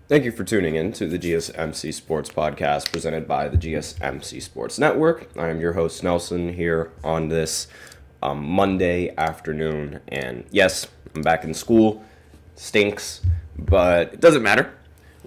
Thank you for tuning in to the GSMC Sports Podcast presented by the GSMC Sports Network. I am your host, Nelson, here on this Monday afternoon. And yes, I'm back in school. Stinks, but it doesn't matter.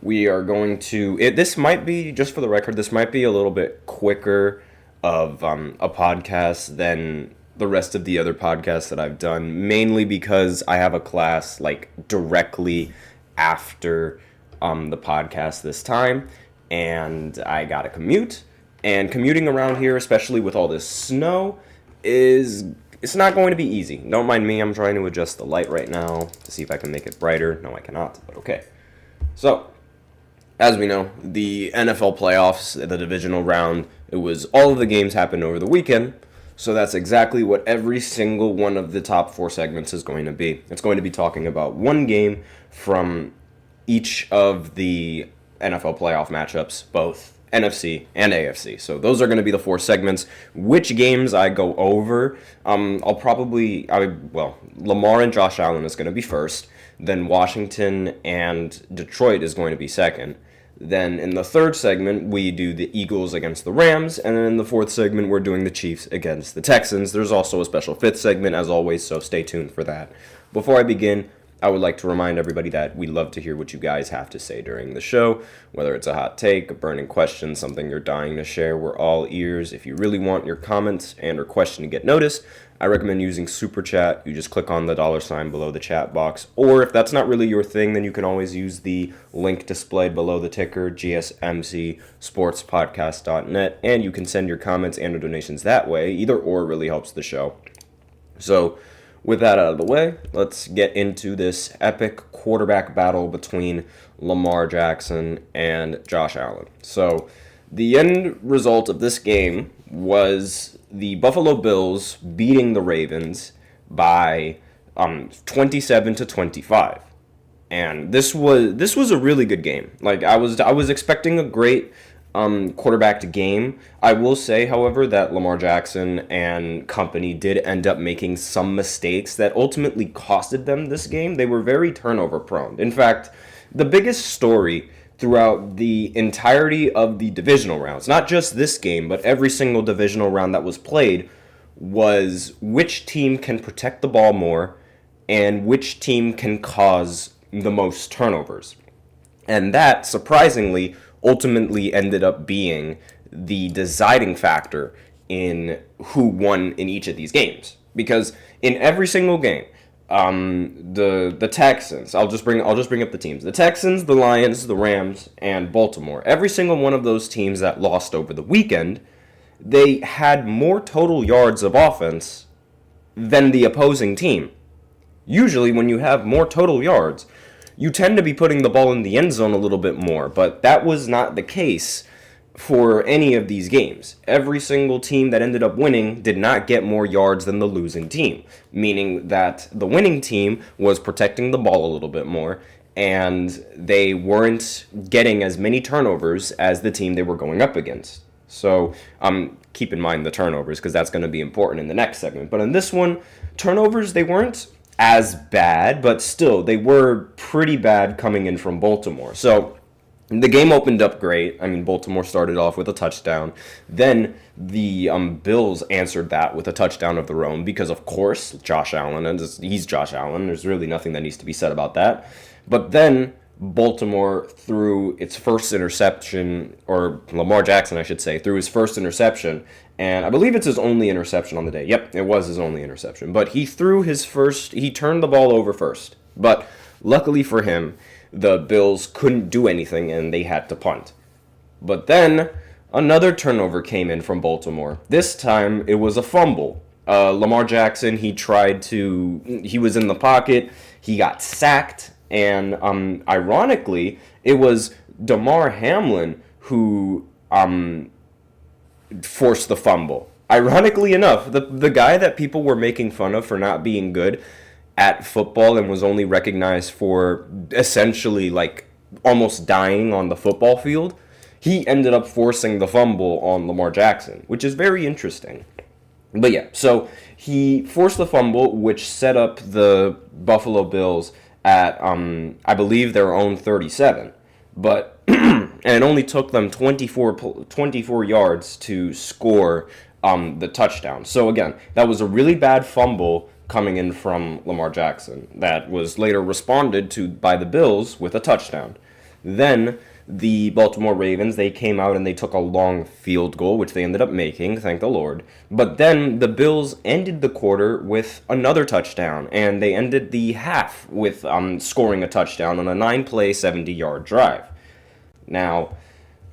We are going to... This might be, just for the record, this might be a little bit quicker of a podcast than the rest of the other podcasts that I've done, mainly because I have a class directly after the podcast this time, and I gotta commute, and commuting around here, especially with all this snow, it's not going to be easy. Don't mind me, I'm trying to adjust the light right now to see if I can make it brighter. No, I cannot, but okay. So, as we know, the NFL playoffs, the divisional round, all of the games happened over the weekend, so that's exactly what every single one of the top four segments is going to be. It's going to be talking about one game from each of the NFL playoff matchups, both NFC and AFC. So those are going to be the four segments. Which games I go over, Lamar and Josh Allen is going to be first. Then Washington and Detroit is going to be second. Then in the third segment, we do the Eagles against the Rams. And then in the fourth segment, we're doing the Chiefs against the Texans. There's also a special fifth segment, as always, so stay tuned for that. Before I begin, I would like to remind everybody that we love to hear what you guys have to say during the show, whether it's a hot take, a burning question, something you're dying to share. We're all ears. If you really want your comments and or question to get noticed, I recommend using Super Chat. You just click on the $ below the chat box. Or if that's not really your thing, then you can always use the link displayed below the ticker, GSMC Sports Podcast.net, and you can send your comments and or donations that way. Either or really helps the show. So, with that out of the way, let's get into this epic quarterback battle between Lamar Jackson and Josh Allen. So, the end result of this game was the Buffalo Bills beating the Ravens by 27-25. And this was a really good game. I was expecting a great quarterbacked game. I will say, however, that Lamar Jackson and company did end up making some mistakes that ultimately costed them this game. They were very turnover prone. In fact, the biggest story throughout the entirety of the divisional rounds, not just this game, but every single divisional round that was played, was which team can protect the ball more and which team can cause the most turnovers. And that, surprisingly, ultimately ended up being the deciding factor in who won in each of these games. Because in every single game, the Texans, I'll just bring up the teams. The Texans, the Lions, the Rams, and Baltimore. Every single one of those teams that lost over the weekend, they had more total yards of offense than the opposing team. Usually when you have more total yards, you tend to be putting the ball in the end zone a little bit more, but that was not the case for any of these games. Every single team that ended up winning did not get more yards than the losing team, meaning that the winning team was protecting the ball a little bit more, and they weren't getting as many turnovers as the team they were going up against. So keep in mind the turnovers, because that's going to be important in the next segment. But in this one, turnovers, they weren't as bad, but still, they were pretty bad coming in from Baltimore. So the game opened up great. I mean, Baltimore started off with a touchdown. Then the Bills answered that with a touchdown of their own because, of course, Josh Allen, and he's Josh Allen. There's really nothing that needs to be said about that. But then Baltimore threw its first interception, or Lamar Jackson, I should say, threw his first interception, and I believe it's his only interception on the day. Yep, it was his only interception. But he turned the ball over first. But luckily for him, the Bills couldn't do anything, and they had to punt. But then another turnover came in from Baltimore. This time, it was a fumble. Lamar Jackson, he was in the pocket, he got sacked, and ironically, it was Damar Hamlin who forced the fumble. Ironically enough, the guy that people were making fun of for not being good at football and was only recognized for essentially almost dying on the football field, he ended up forcing the fumble on Lamar Jackson, which is very interesting. But yeah, so he forced the fumble, which set up the Buffalo Bills at, I believe, their own 37. but and it only took them 24 yards to score the touchdown. So again, that was a really bad fumble coming in from Lamar Jackson that was later responded to by the Bills with a touchdown. Then the Baltimore Ravens, they came out and they took a long field goal, which they ended up making, thank the Lord. But then the Bills ended the quarter with another touchdown, and they ended the half with scoring a touchdown on a 9-play, 70-yard drive. Now,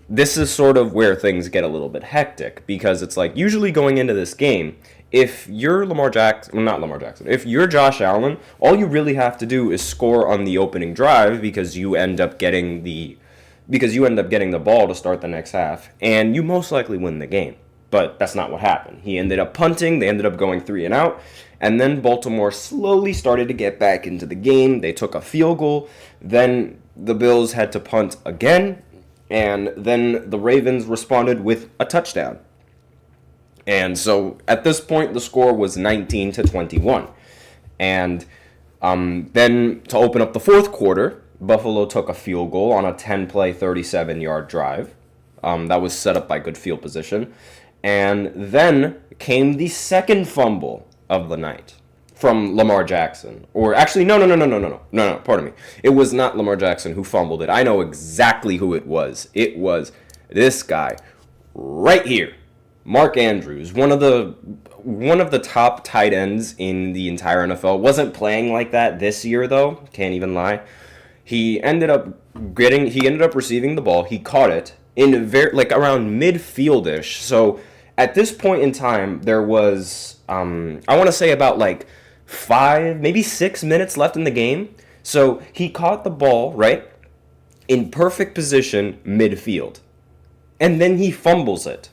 this is sort of where things get a little bit hectic, because it's like, usually going into this game, if you're if you're Josh Allen, all you really have to do is score on the opening drive because you end up getting the ball to start the next half, and you most likely win the game. But that's not what happened. He ended up punting, they ended up going 3 and out, and then Baltimore slowly started to get back into the game. They took a field goal, then the Bills had to punt again, and then the Ravens responded with a touchdown. And so at this point, the score was 19-21. And then to open up the fourth quarter, Buffalo took a field goal on a 10-play, 37-yard drive. That was set up by good field position. And then came the second fumble of the night from Lamar Jackson. Or actually, no, pardon me. It was not Lamar Jackson who fumbled it. I know exactly who it was. It was this guy right here. Mark Andrews, one of the top tight ends in the entire NFL. Wasn't playing like that this year though. Can't even lie. He ended up receiving the ball. He caught it in around midfield-ish. So at this point in time, there was I want to say about 5, maybe 6 minutes left in the game. So he caught the ball right in perfect position midfield, and then he fumbles it.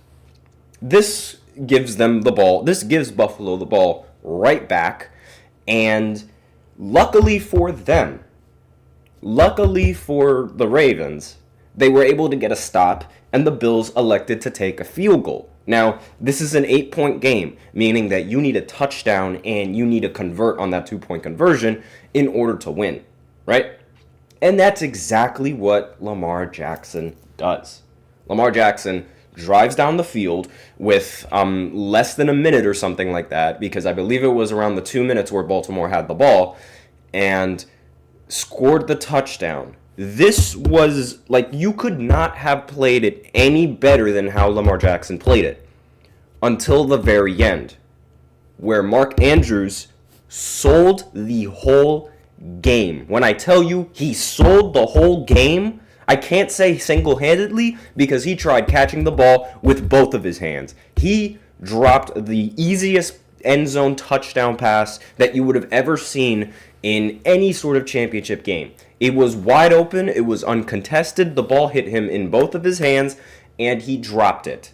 This gives them the ball. This gives Buffalo the ball right back, and luckily for them, luckily for the Ravens, they were able to get a stop, and the Bills elected to take a field goal. Now, this is an 8-point game, meaning that you need a touchdown and you need to convert on that 2-point conversion in order to win, right? And that's exactly what Lamar Jackson does. Lamar Jackson drives down the field with less than a minute or something like that, because I believe it was around the 2 minutes where Baltimore had the ball, and scored the touchdown. This was, you could not have played it any better than how Lamar Jackson played it until the very end, where Mark Andrews sold the whole game. When I tell you he sold the whole game, I can't say single-handedly, because he tried catching the ball with both of his hands. He dropped the easiest end zone touchdown pass that you would have ever seen in any sort of championship game. It was wide open, it was uncontested, the ball hit him in both of his hands, and he dropped it.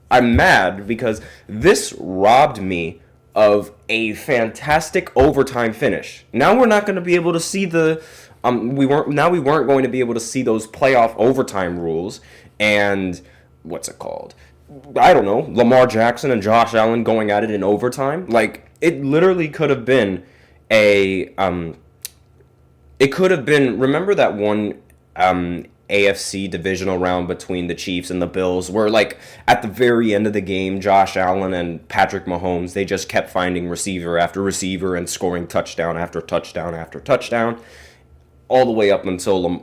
I'm mad because this robbed me of a fantastic overtime finish. Now we're not going to be able to see we weren't going to be able to see those playoff overtime rules and what's it called? I don't know, Lamar Jackson and Josh Allen going at it in overtime. It literally could have been remember that one AFC Divisional Round between the Chiefs and the Bills, where at the very end of the game, Josh Allen and Patrick Mahomes, they just kept finding receiver after receiver and scoring touchdown after touchdown after touchdown, all the way up until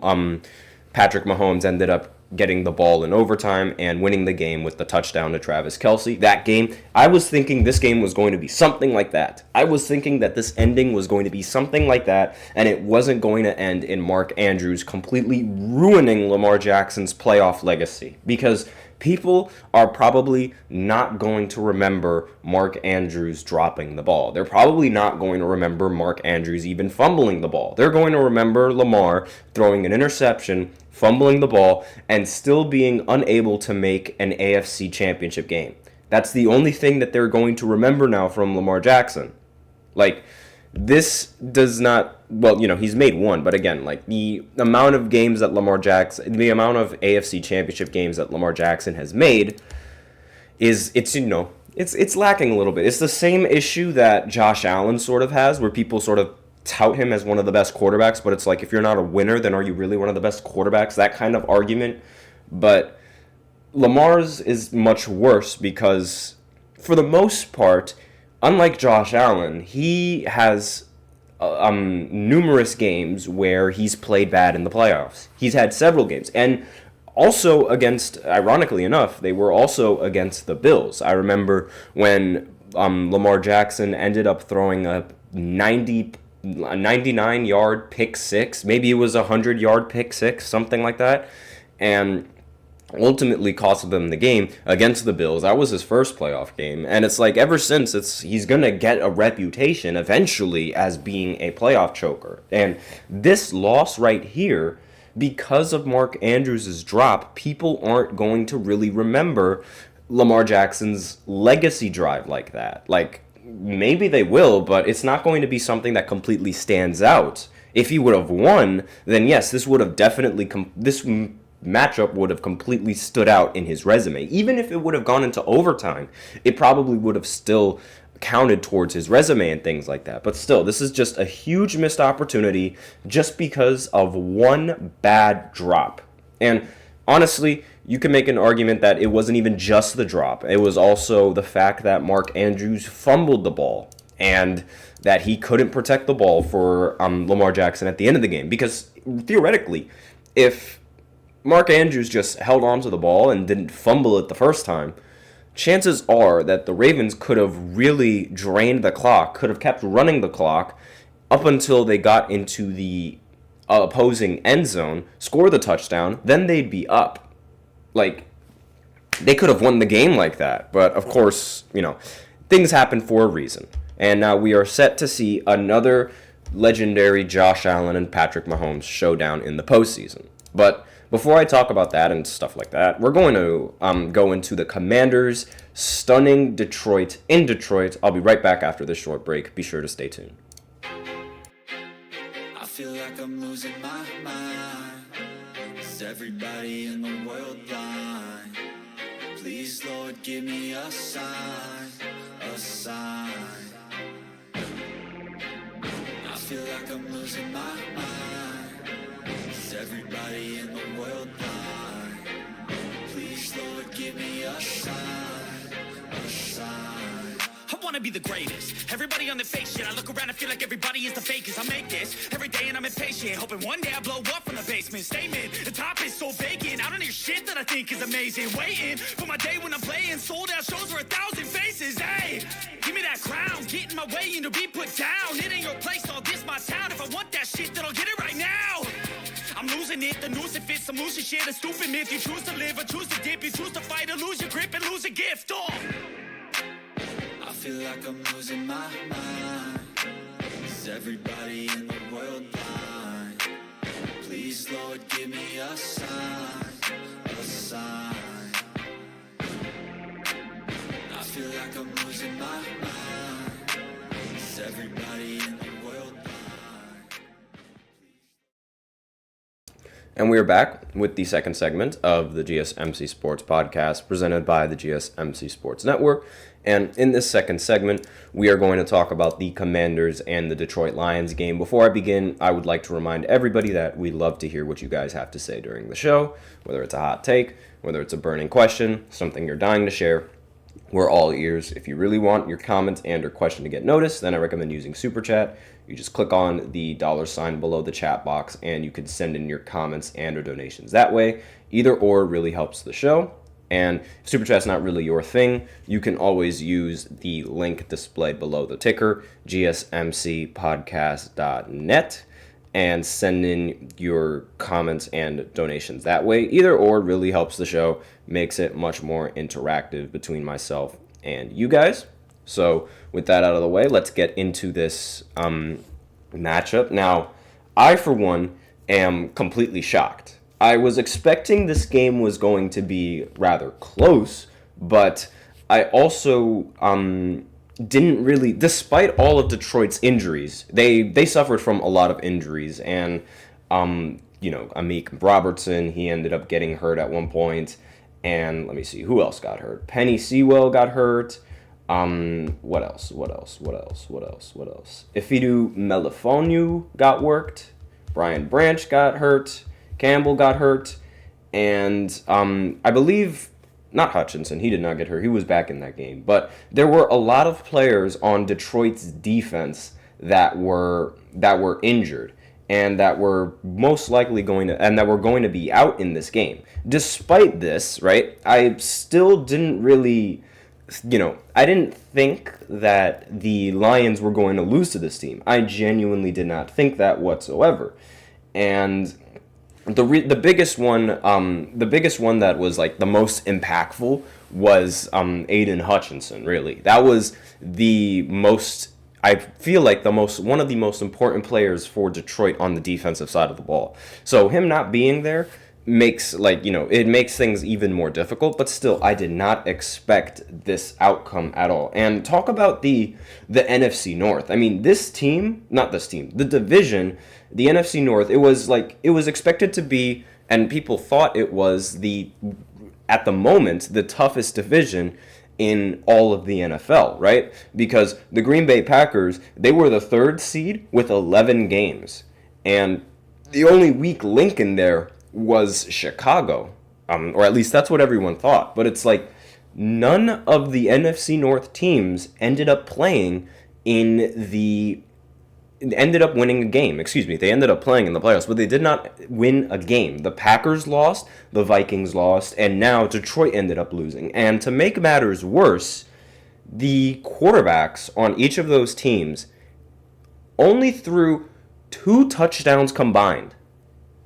Patrick Mahomes ended up getting the ball in overtime and winning the game with the touchdown to Travis Kelce. That game, I was thinking this game was going to be something like that. I was thinking that this ending was going to be something like that, and it wasn't going to end in Mark Andrews completely ruining Lamar Jackson's playoff legacy, because people are probably not going to remember Mark Andrews dropping the ball. They're probably not going to remember Mark Andrews even fumbling the ball. They're going to remember Lamar throwing an interception, fumbling the ball, and still being unable to make an AFC championship game. That's the only thing that they're going to remember now from Lamar Jackson. This does not, he's made one, but again, the amount of games that the amount of AFC championship games that Lamar Jackson has made it's lacking a little bit. It's the same issue that Josh Allen sort of has, where people sort of tout him as one of the best quarterbacks, but it's like, if you're not a winner, then are you really one of the best quarterbacks? That kind of argument. But Lamar's is much worse because, for the most part, unlike Josh Allen, he has numerous games where he's played bad in the playoffs. He's had several games. And also against, ironically enough, they were also against the Bills. I remember when Lamar Jackson ended up throwing a 99-yard pick six. Maybe it was a 100-yard pick six, something like that. And ultimately cost them the game against the Bills. That was his first playoff game. And it's like, ever since, he's going to get a reputation eventually as being a playoff choker. And this loss right here, because of Mark Andrews' drop, people aren't going to really remember Lamar Jackson's legacy drive like that. Like, maybe they will, but it's not going to be something that completely stands out. If he would have won, then yes, this would have definitely matchup would have completely stood out in his resume. Even if it would have gone into overtime, it probably would have still counted towards his resume and things like that. But still, this is just a huge missed opportunity just because of one bad drop. And honestly, you can make an argument that it wasn't even just the drop. It was also the fact that Mark Andrews fumbled the ball and that he couldn't protect the ball for Lamar Jackson at the end of the game. Because theoretically, if Mark Andrews just held on to the ball and didn't fumble it the first time, chances are that the Ravens could have really drained the clock, could have kept running the clock up until they got into the opposing end zone, score the touchdown, then they'd be up. Like, they could have won the game like that. But, of course, things happen for a reason. And now we are set to see another legendary Josh Allen and Patrick Mahomes showdown in the postseason. But before I talk about that and stuff like that, we're going to go into the Commanders stunning Detroit in Detroit. I'll be right back after this short break. Be sure to stay tuned. I feel like I'm losing my mind. Is everybody in the world blind? Please, Lord, give me a sign, a sign. I feel like I'm losing my mind. Is everybody in the world blind? Please, Lord, give me a sign, a sign. I wanna be the greatest. Everybody on the fake shit. I look around and feel like everybody is the fakest. I make this every day and I'm impatient, hoping one day I blow up from the basement. Statement, the top is so vacant. I don't hear shit that I think is amazing. Waiting for my day when I'm playing sold out shows for 1,000 faces. Hey, give me that crown, get in my way and to be put down. It ain't your place, all this my town. If I want that shit, then I'll get it right now. I'm losing it, the noose it fits, I'm losing shit, a stupid myth. You choose to live or choose to dip, you choose to fight or lose your grip and lose a gift. Oh. I feel like I'm losing my mind. Is everybody in the world blind? Please, Lord, give me a sign, a sign. I feel like I'm losing my mind. Is everybody in the world blind? And we are back with the second segment of the GSMC Sports Podcast presented by the GSMC Sports Network. And in this second segment, we are going to talk about the Commanders and the Detroit Lions game. Before I begin, I would like to remind everybody that we love to hear what you guys have to say during the show, whether it's a hot take, whether it's a burning question, something you're dying to share. We're all ears. If you really want your comment and or question to get noticed, then I recommend using Super Chat. You just click on the $ below the chat box and you can send in your comments and or donations that way. Either or really helps the show. And if Super Chat's not really your thing, you can always use the link displayed below the ticker, gsmcpodcast.net, and send in your comments and donations that way. Either or really helps the show, makes it much more interactive between myself and you guys. So with that out of the way, let's get into this matchup. Now, I, for one, am completely shocked. I was expecting this game was going to be rather close, but I also didn't really, despite all of Detroit's injuries, they suffered from a lot of injuries, and Amik Robertson, he ended up getting hurt at one point, and let me see, who else got hurt? Penny Sewell got hurt. What else? What else? What else? What else? What else? Ifidu Melifonwu got worked. Brian Branch got hurt. Campbell got hurt. And I believe not Hutchinson. He did not get hurt. He was back in that game. But there were a lot of players on Detroit's defense that were injured and that were most likely going to be out in this game. Despite this, right? I still didn't really, I didn't think that the Lions were going to lose to this team. I genuinely did not think that whatsoever. And the biggest one that was like the most impactful was Aiden Hutchinson. Really, that was the most. I feel like one of the most important players for Detroit on the defensive side of the ball. So him not being there makes it makes things even more difficult. But still, I did not expect this outcome at all. And talk about the NFC North. I mean, the division. The NFC North, it was expected to be, and people thought it was at the moment, the toughest division in all of the NFL, right? Because the Green Bay Packers, they were the 3rd seed with 11 games. And the only weak link in there was Chicago. Or at least that's what everyone thought. But it's like none of the NFC North teams ended up winning a game. They ended up playing in the playoffs, but they did not win a game. The Packers lost, the Vikings lost, and now Detroit ended up losing. And to make matters worse, the quarterbacks on each of those teams only threw 2 touchdowns combined.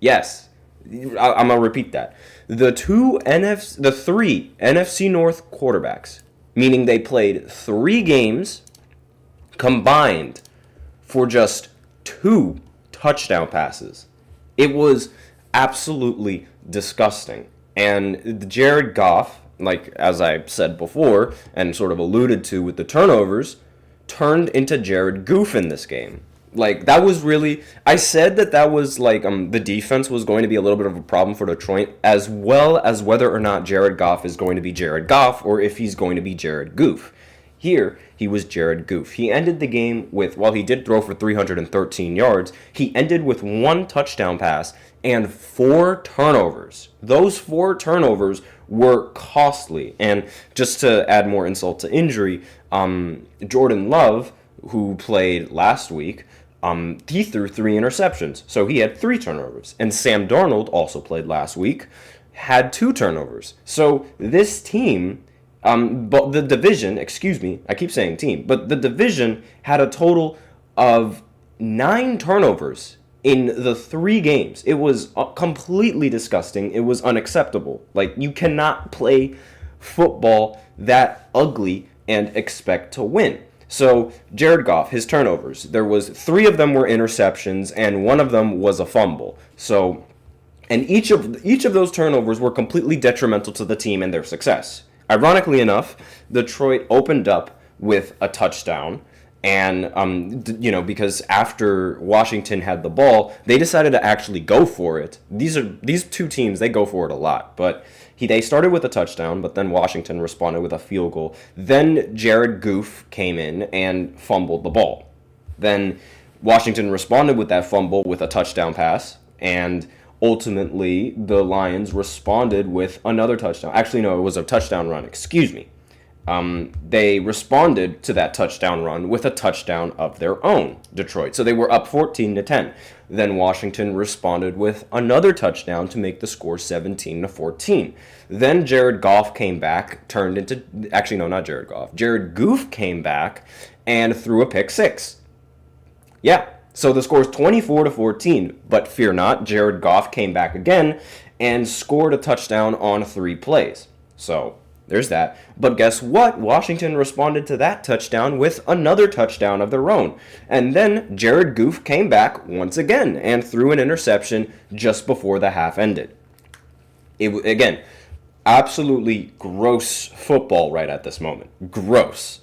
Yes, I'm going to repeat that. The 3 NFC North quarterbacks, meaning they played 3 games combined for just 2 touchdown passes. It was absolutely disgusting. And Jared Goff, like as I said before and sort of alluded to with the turnovers, turned into Jared Goof in this game. Like that was really, I said that was like the defense was going to be a little bit of a problem for Detroit, as well as whether or not Jared Goff is going to be Jared Goff or if he's going to be Jared Goof. Here, he was Jared Goof. He ended the game while he did throw for 313 yards, he ended with 1 touchdown pass and 4 turnovers. Those 4 turnovers were costly. And just to add more insult to injury, Jordan Love, who played last week, he threw 3 interceptions. So he had 3 turnovers. And Sam Darnold, also played last week, had 2 turnovers. So this team... but the division, I keep saying team, but the division had a total of 9 turnovers in the 3 games. It was completely disgusting. It was unacceptable. Like, you cannot play football that ugly and expect to win. So, Jared Goff, his turnovers, there was 3 of them were interceptions and 1 of them was a fumble. So, and each of those turnovers were completely detrimental to the team and their success. Ironically enough, Detroit opened up with a touchdown, and because after Washington had the ball, they decided to actually go for it. These 2 teams, they go for it a lot, but they started with a touchdown, but then Washington responded with a field goal. Then Jared Goof came in and fumbled the ball. Then Washington responded with that fumble with a touchdown pass, and ultimately, the Lions responded with another touchdown. Actually, no, it was a touchdown run. Excuse me. They responded to that touchdown run with a touchdown of their own, Detroit. So they were up 14-10. Then Washington responded with another touchdown to make the score 17-14. Then Jared Goff came back, Jared Goof came back and threw a pick 6. Yeah. So the score is 24-14, but fear not, Jared Goff came back again and scored a touchdown on 3 plays. So there's that. But guess what? Washington responded to that touchdown with another touchdown of their own. And then Jared Goof came back once again and threw an interception just before the half ended. Again, absolutely gross football right at this moment. Gross.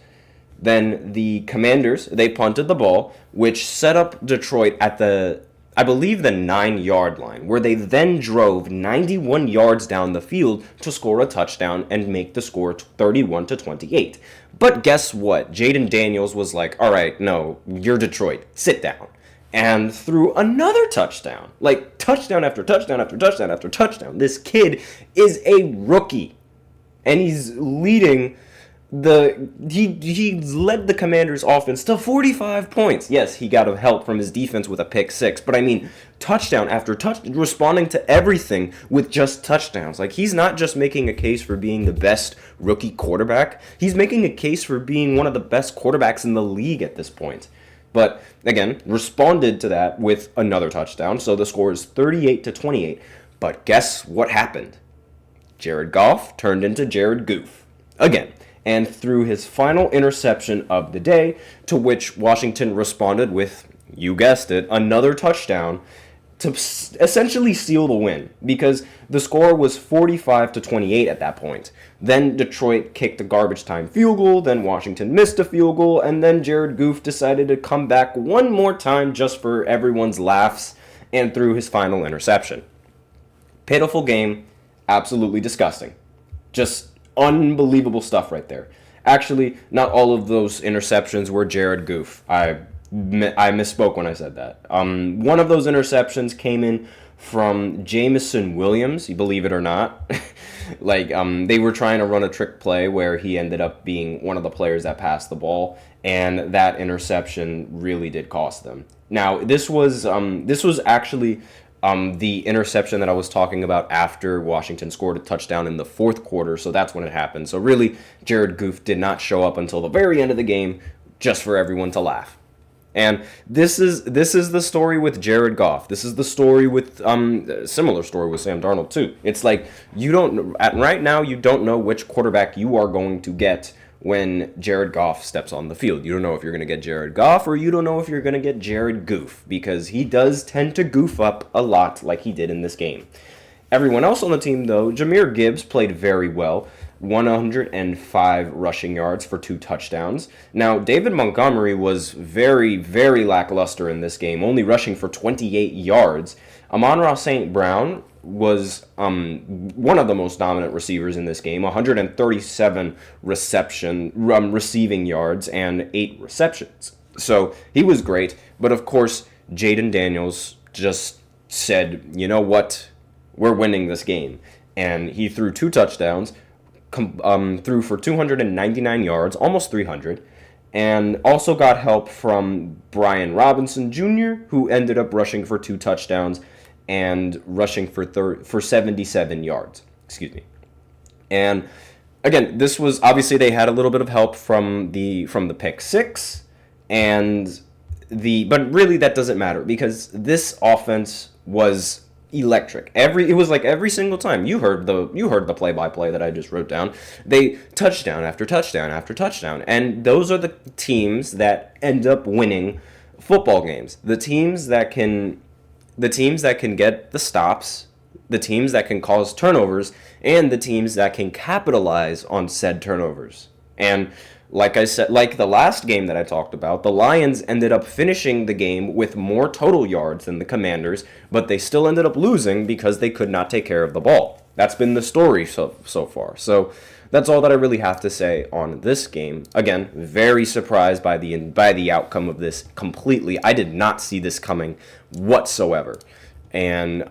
Then the Commanders, they punted the ball, which set up Detroit at the I believe the 9-yard line, where they then drove 91 yards down the field to score a touchdown and make the score 31-28. But guess what? Jaden Daniels was like, all right, no, you're Detroit. Sit down. And threw another touchdown. Like, touchdown after touchdown after touchdown after touchdown. This kid is a rookie. And he's leading he led the Commanders' offense to 45 points. Yes, he got help from his defense with a pick six, but I mean, touchdown after touchdown, responding to everything with just touchdowns. Like, he's not just making a case for being the best rookie quarterback, he's making a case for being one of the best quarterbacks in the league at this point. But again, responded to that with another touchdown, so the score is 38-28. But guess what happened? Jared Goff turned into Jared Goof again, and threw his final interception of the day, to which Washington responded with, you guessed it, another touchdown to essentially seal the win, because the score was 45-28 at that point. Then Detroit kicked a garbage time field goal, then Washington missed a field goal, and then Jared Goof decided to come back one more time just for everyone's laughs and threw his final interception. Pitiful game, absolutely disgusting. Just unbelievable stuff right there. Actually, not all of those interceptions were Jared Goof. I misspoke when I said that. One of those interceptions came in from Jameson Williams, you believe it or not. They were trying to run a trick play where he ended up being one of the players that passed the ball, and that interception really did cost them. Now, this was actually the interception that I was talking about after Washington scored a touchdown in the fourth quarter, so that's when it happened. So really, Jared Goof did not show up until the very end of the game, just for everyone to laugh. And this is the story with Jared Goff. This is the story with similar story with Sam Darnold too. It's like right now you don't know which quarterback you are going to get when Jared Goff steps on the field. You don't know if you're going to get Jared Goff, or you don't know if you're going to get Jared Goof, because he does tend to goof up a lot like he did in this game. Everyone else on the team, though, Jahmyr Gibbs played very well, 105 rushing yards for 2 touchdowns. Now, David Montgomery was very, very lackluster in this game, only rushing for 28 yards. Amon-Ra St. Brown was one of the most dominant receivers in this game, 137 receiving yards and 8 receptions. So he was great, but of course, Jaden Daniels just said, you know what, we're winning this game. And he threw 2 touchdowns, threw for 299 yards, almost 300, and also got help from Brian Robinson Jr., who ended up rushing for 2 touchdowns and rushing for 77 yards. Excuse me. And again, this was obviously they had a little bit of help from the pick six, but really that doesn't matter, because this offense was electric. It was like every single time. You heard the play-by-play that I just wrote down. They touchdown after touchdown after touchdown, and those are the teams that end up winning football games. The teams that can get the stops, the teams that can cause turnovers, and the teams that can capitalize on said turnovers. And like I said, like the last game that I talked about, the Lions ended up finishing the game with more total yards than the Commanders, but they still ended up losing because they could not take care of the ball. That's been the story so far. So that's all that I really have to say on this game. Again, very surprised by the outcome of this completely. I did not see this coming whatsoever. And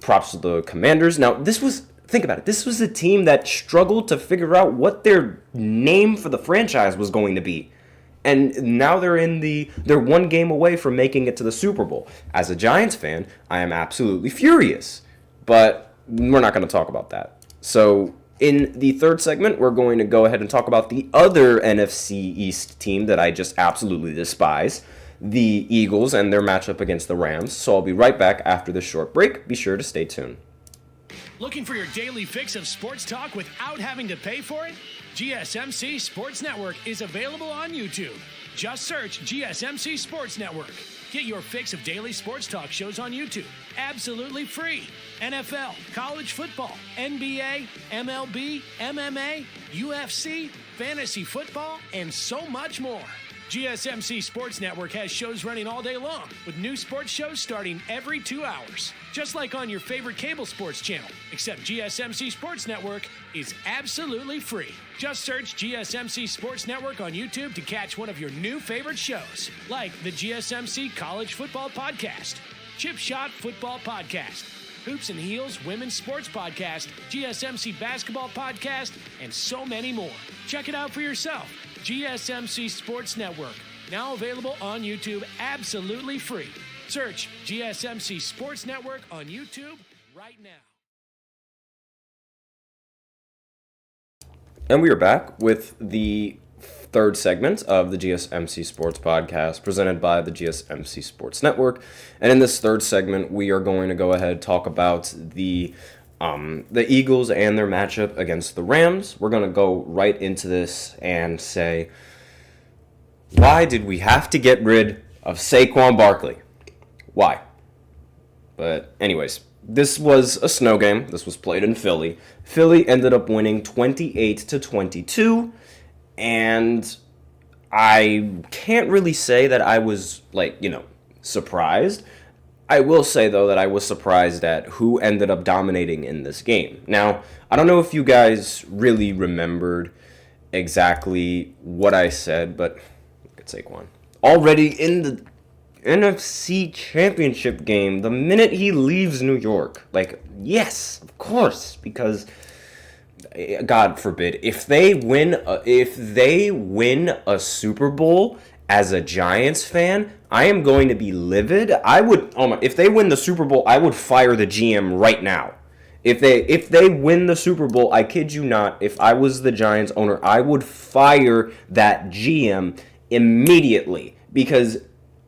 props to the Commanders. Now, think about it. This was a team that struggled to figure out what their name for the franchise was going to be. And now they're one game away from making it to the Super Bowl. As a Giants fan, I am absolutely furious. But we're not going to talk about that. So in the third segment, we're going to go ahead and talk about the other NFC East team that I just absolutely despise, the Eagles and their matchup against the Rams. So I'll be right back after this short break. Be sure to stay tuned. Looking for your daily fix of sports talk without having to pay for it? GSMC Sports Network is available on YouTube. Just search GSMC Sports Network. Get your fix of daily sports talk shows on YouTube, absolutely free. NFL, college football, NBA, MLB, MMA, UFC, fantasy football, and so much more. GSMC Sports Network has shows running all day long, with new sports shows starting every 2 hours. Just like on your favorite cable sports channel, except GSMC Sports Network is absolutely free. Just search GSMC Sports Network on YouTube to catch one of your new favorite shows, like the GSMC College Football Podcast, Chip Shot Football Podcast, Hoops and Heels Women's Sports Podcast, GSMC Basketball Podcast, and so many more. Check it out for yourself. GSMC Sports Network, now available on YouTube absolutely free. Search GSMC Sports Network on YouTube right now. And we are back with the third segment of the GSMC Sports Podcast presented by the GSMC Sports Network. And in this third segment, we are going to go ahead and talk about the Eagles and their matchup against the Rams. We're going to go right into this and say, why did we have to get rid of Saquon Barkley? Why? But anyways, this was a snow game. This was played in Philly. Philly ended up winning 28-22, and I can't really say that I was, surprised. I will say, though, that I was surprised at who ended up dominating in this game. Now, I don't know if you guys really remembered exactly what I said, but look at Saquon. Already in the NFC Championship game, the minute he leaves New York. Yes, of course, because God forbid, if they win a Super Bowl as a Giants fan, I am going to be livid. If they win the Super Bowl, I would fire the GM right now. If they win the Super Bowl, I kid you not, if I was the Giants owner, I would fire that GM immediately, because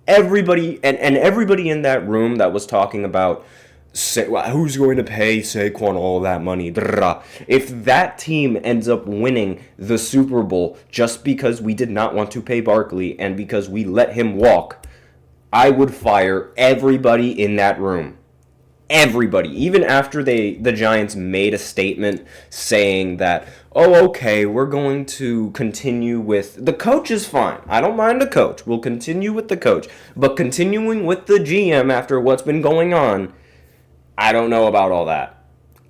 everybody in that room that was talking about who's going to pay Saquon all that money, if that team ends up winning the Super Bowl just because we did not want to pay Barkley and because we let him walk, I would fire everybody in that room. Everybody, even after the Giants made a statement saying that, oh, okay, we're going to continue with... The coach is fine. I don't mind the coach. We'll continue with the coach. But continuing with the GM after what's been going on, I don't know about all that.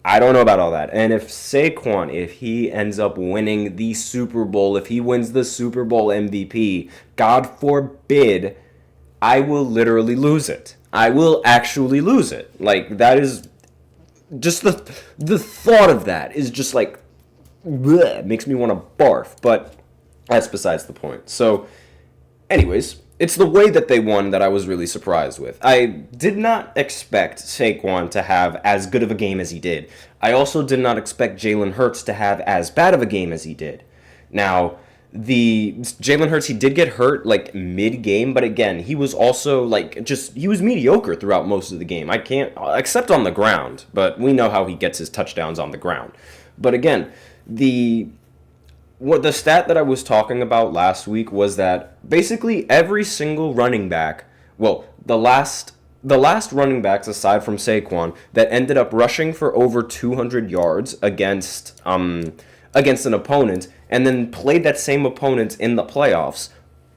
And if Saquon, if he ends up winning the Super Bowl, if he wins the Super Bowl MVP, God forbid, I will literally lose it. I will actually lose it. That is just the thought of that is just bleh, makes me want to barf. But that's besides the point. So, anyways, it's the way that they won that I was really surprised with. I did not expect Saquon to have as good of a game as he did. I also did not expect Jalen Hurts to have as bad of a game as he did. Now, Jalen Hurts, he did get hurt mid-game, but again, he was also he was mediocre throughout most of the game. I can't, except on the ground, but we know how he gets his touchdowns on the ground. But again, the stat that I was talking about last week was that basically every single running back, the last running backs aside from Saquon that ended up rushing for over 200 yards against an opponent and then played that same opponent in the playoffs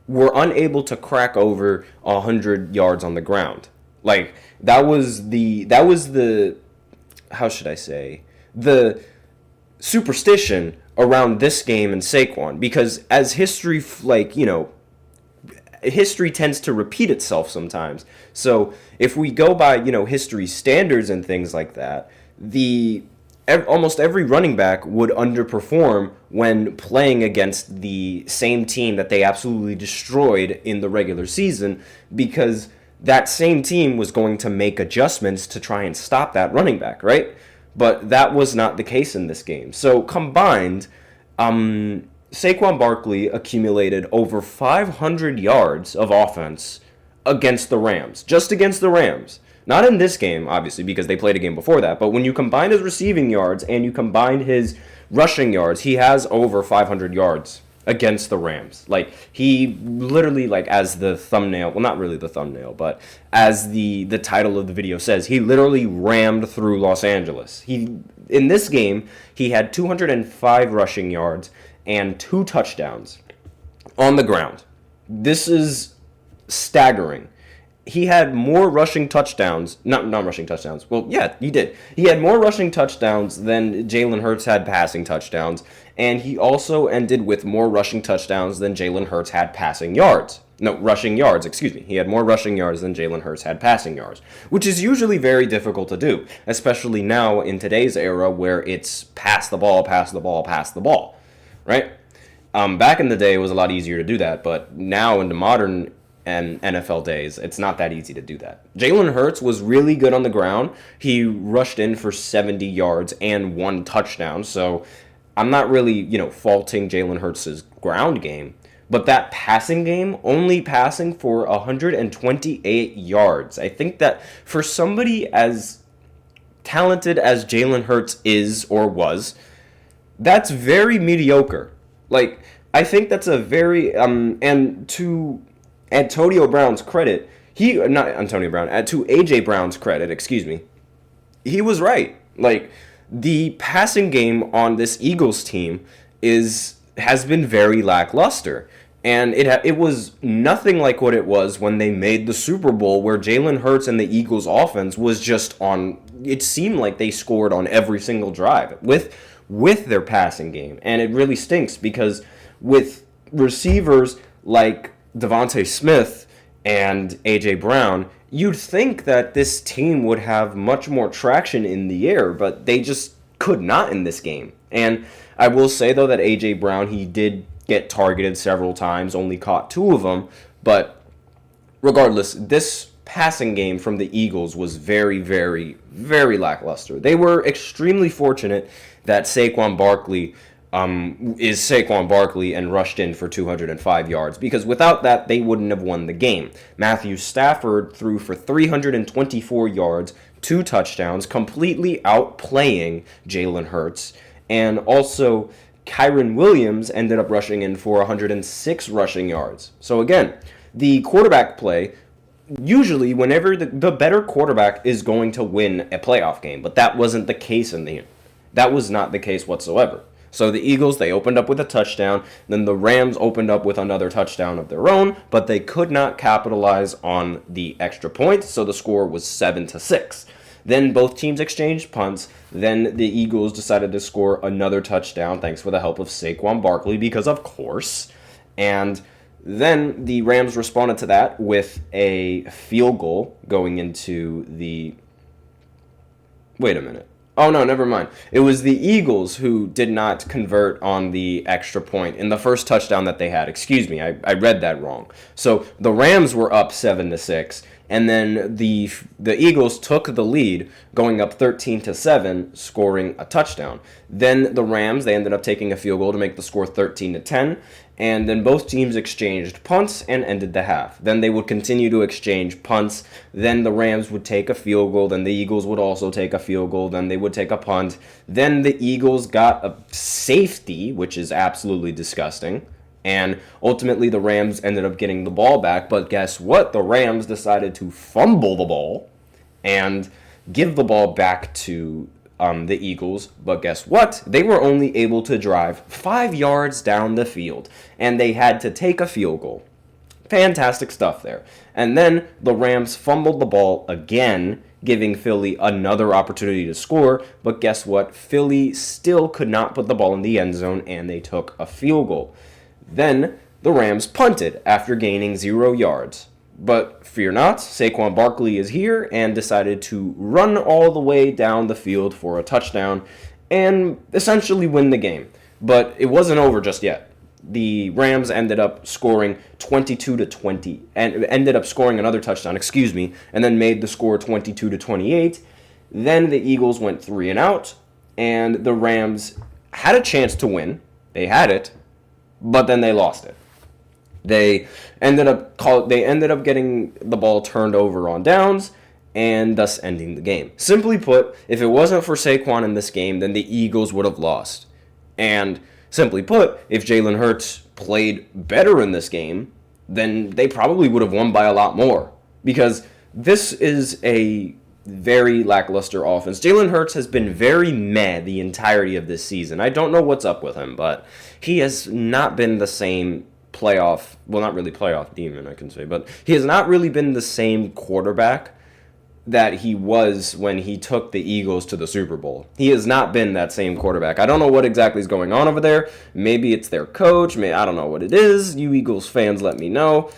were unable to crack over 100 yards on the ground. That was the how should I say, the superstition around this game and Saquon, because as history history tends to repeat itself sometimes. So if we go by, history standards and things like that, almost every running back would underperform when playing against the same team that they absolutely destroyed in the regular season, because that same team was going to make adjustments to try and stop that running back, right? But that was not the case in this game. So combined, Saquon Barkley accumulated over 500 yards of offense against the Rams, just against the Rams. Not in this game, obviously, because they played a game before that. But when you combine his receiving yards and you combine his rushing yards, he has over 500 yards against the Rams. He literally, as the thumbnail, well, not really the thumbnail, but as the title of the video says, he literally rammed through Los Angeles. In this game, he had 205 rushing yards and 2 touchdowns on the ground. This is staggering. He had more rushing touchdowns, not rushing touchdowns. Well, yeah, he did. He had more rushing touchdowns than Jalen Hurts had passing touchdowns, and he also ended with more rushing touchdowns than Jalen Hurts had passing yards. No, rushing yards, excuse me. He had more rushing yards than Jalen Hurts had passing yards, which is usually very difficult to do, especially now in today's era where it's pass the ball, pass the ball, pass the ball, right? Back in the day, it was a lot easier to do that, but now in the modern and NFL days, it's not that easy to do that. Jalen Hurts was really good on the ground. He rushed in for 70 yards and 1 touchdown, so I'm not really, faulting Jalen Hurts' ground game. But that passing game, only passing for 128 yards. I think that for somebody as talented as Jalen Hurts is or was, that's very mediocre. Like, I think that's a very, and to Antonio Brown's credit, not Antonio Brown, to A.J. Brown's credit, excuse me, he was right. Like, the passing game on this Eagles team has been very lackluster. And it was nothing like what it was when they made the Super Bowl, where Jalen Hurts and the Eagles offense was just on, it seemed like they scored on every single drive with their passing game. And it really stinks because with receivers like Devontae Smith and A.J. Brown, you'd think that this team would have much more traction in the air, but they just could not in this game. And I will say, though, that A.J. Brown, he did get targeted several times, only caught 2 of them, but regardless, this passing game from the Eagles was very, very, very lackluster. They were extremely fortunate that Saquon Barkley is Saquon Barkley and rushed in for 205 yards, because without that, they wouldn't have won the game. Matthew Stafford threw for 324 yards, 2 touchdowns, completely outplaying Jalen Hurts, and also Kyren Williams ended up rushing in for 106 rushing yards. So again, the quarterback play, usually whenever the better quarterback is going to win a playoff game, but that wasn't the case that was not the case whatsoever. So the Eagles, they opened up with a touchdown, then the Rams opened up with another touchdown of their own, but they could not capitalize on the extra point, so the score was 7-6. Then both teams exchanged punts. Then the Eagles decided to score another touchdown thanks for the help of Saquon Barkley, because of course. And then the Rams responded to that with a field goal going into the... Wait a minute. Oh, no, never mind. It was the Eagles who did not convert on the extra point in the first touchdown that they had. Excuse me, I read that wrong. So the Rams were up 7-6. And then the Eagles took the lead, going up 13-7, scoring a touchdown. Then the Rams, they ended up taking a field goal to make the score 13-10. And then both teams exchanged punts and ended the half. Then they would continue to exchange punts. Then the Rams would take a field goal. Then the Eagles would also take a field goal. Then they would take a punt. Then the Eagles got a safety, which is absolutely disgusting. And ultimately, the Rams ended up getting the ball back. But guess what? The Rams decided to fumble the ball and give the ball back to the Eagles. But guess what? They were only able to drive 5 yards down the field. And they had to take a field goal. Fantastic stuff there. And then the Rams fumbled the ball again, giving Philly another opportunity to score. But guess what? Philly still could not put the ball in the end zone, and they took a field goal. Then the Rams punted after gaining 0 yards. But fear not, Saquon Barkley is here and decided to run all the way down the field for a touchdown and essentially win the game. But it wasn't over just yet. The Rams ended up scoring 22-20 and ended up scoring another touchdown, and then made the score 22-28. Then the Eagles went 3 and out, and the Rams had a chance to win. They had it, but then they lost it. They ended up getting the ball turned over on downs and thus ending the game. Simply put, if it wasn't for Saquon in this game, then the Eagles would have lost. And simply put, if Jalen Hurts played better in this game, then they probably would have won by a lot more. Because this is a very lackluster offense. Jalen Hurts has been very meh the entirety of this season. I don't know what's up with him, but he has not been the same not really playoff demon, I can say, but he has not really been the same quarterback that he was when he took the Eagles to the Super Bowl. He has not been that same quarterback. I don't know what exactly is going on over there. Maybe it's their coach. I don't know what it is. You Eagles fans, let me know.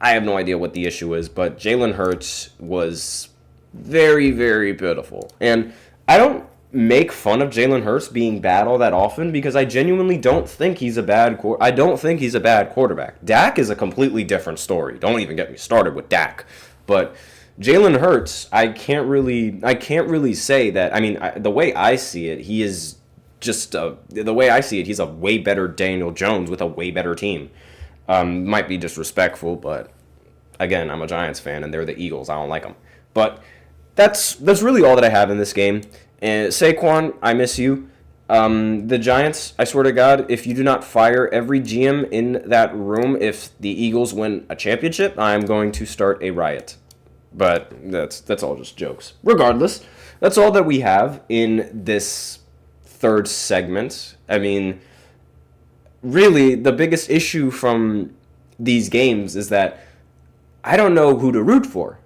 I have no idea what the issue is, but Jalen Hurts was very, very pitiful. And I don't make fun of Jalen Hurts being bad all that often because I genuinely don't think he's a bad quarterback. Dak is a completely different story. Don't even get me started with Dak. But Jalen Hurts, I can't really say that. I mean, the way I see it, he's a way better Daniel Jones with a way better team. Might be disrespectful, but again, I'm a Giants fan and they're the Eagles. I don't like them. But that's really all that I have in this game. And Saquon, I miss you. The Giants, I swear to God, if you do not fire every GM in that room, if the Eagles win a championship, I'm going to start a riot. But that's all just jokes. Regardless, that's all that we have in this third segment. I mean, really, the biggest issue from these games is that I don't know who to root for.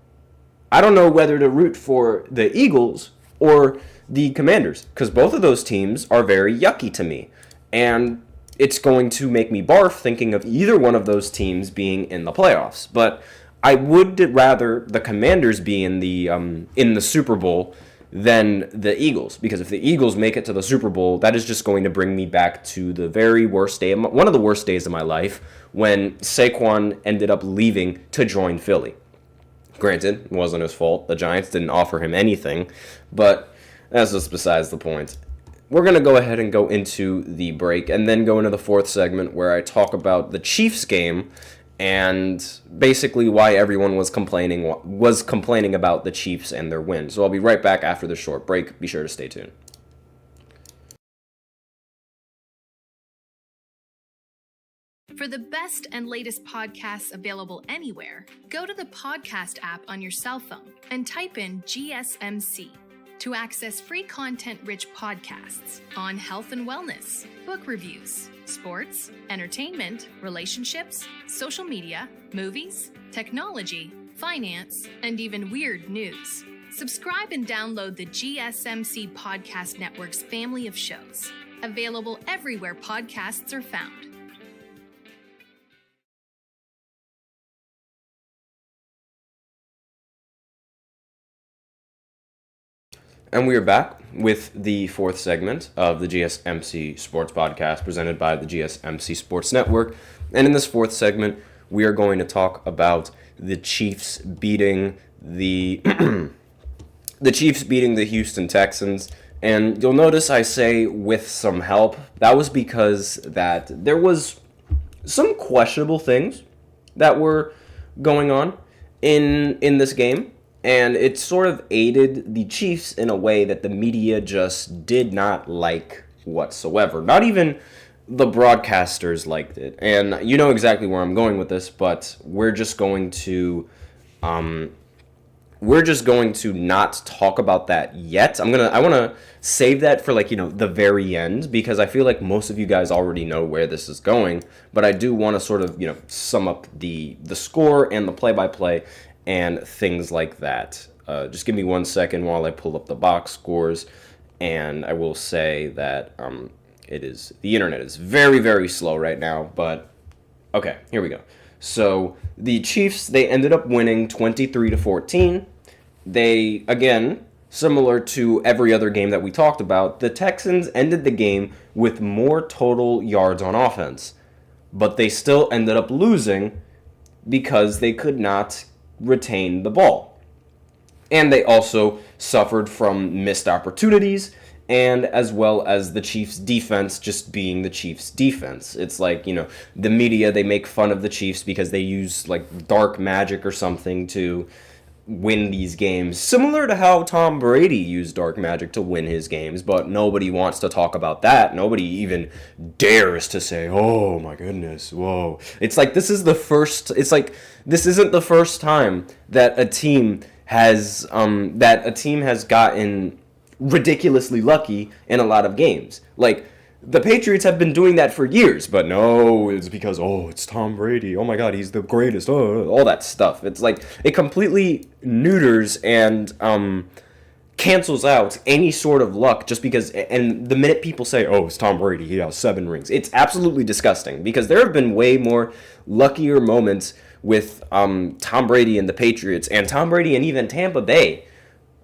I don't know whether to root for the Eagles or the Commanders, because both of those teams are very yucky to me. And it's going to make me barf thinking of either one of those teams being in the playoffs. But I would rather the Commanders be in the Super Bowl than the Eagles, because if the Eagles make it to the Super Bowl, that is just going to bring me back to the very worst day, one of the worst days of my life, when Saquon ended up leaving to join Philly. Granted, it wasn't his fault. The Giants didn't offer him anything, but that's just besides the point. We're going to go ahead and go into the break and then go into the fourth segment where I talk about the Chiefs game and basically why everyone was complaining about the Chiefs and their win. So I'll be right back after the short break. Be sure to stay tuned. For the best and latest podcasts available anywhere, go to the podcast app on your cell phone and type in GSMC to access free content-rich podcasts on health and wellness, book reviews, sports, entertainment, relationships, social media, movies, technology, finance, and even weird news. Subscribe and download the GSMC Podcast Network's family of shows, available everywhere podcasts are found. And we are back with the fourth segment of the GSMC Sports Podcast presented by the GSMC Sports Network. And in this fourth segment, we are going to talk about the Chiefs beating the Houston Texans. And you'll notice I say with some help. That was because that there was some questionable things that were going on in this game. And it sort of aided the Chiefs in a way that the media just did not like whatsoever. Not even the broadcasters liked it. And you know exactly where I'm going with this, but we're just going to not talk about that yet. I want to save that for the very end, because I feel like most of you guys already know where this is going, but I do want to sort of, sum up the score and the play-by-play and things like that. Just give me 1 second while I pull up the box scores, and I will say that the internet is very, very slow right now, but okay, here we go. So the Chiefs, they ended up winning 23-14. They, again, similar to every other game that we talked about, the Texans ended the game with more total yards on offense, but they still ended up losing because they could not retain the ball. And they also suffered from missed opportunities, and as well as the Chiefs defense just being the Chiefs defense. It's like, the media, they make fun of the Chiefs because they use dark magic or something to win these games, similar to how Tom Brady used dark magic to win his games, but nobody wants to talk about that. Nobody even dares to say, oh my goodness, whoa. It's like this isn't the first time that a team has gotten ridiculously lucky in a lot of games. Like, The Patriots have been doing that for years, but no, it's because, it's Tom Brady. Oh my God, he's the greatest. All that stuff. It's like, it completely neuters and cancels out any sort of luck just because, and the minute people say, it's Tom Brady, he has 7 rings, it's absolutely disgusting because there have been way more luckier moments with Tom Brady and the Patriots and Tom Brady and even Tampa Bay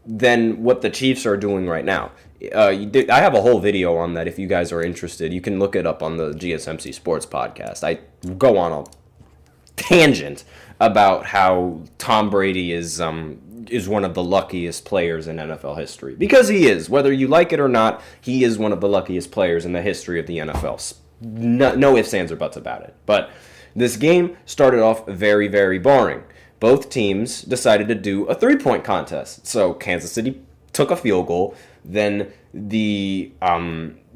than what the Chiefs are doing right now. I have a whole video on that if you guys are interested. You can look it up on the GSMC Sports Podcast. I go on a tangent about how Tom Brady is one of the luckiest players in NFL history. Because he is. Whether you like it or not, he is one of the luckiest players in the history of the NFL. No ifs, ands, or buts about it. But this game started off very, very boring. Both teams decided to do a 3-point contest. So Kansas City took a field goal. Then the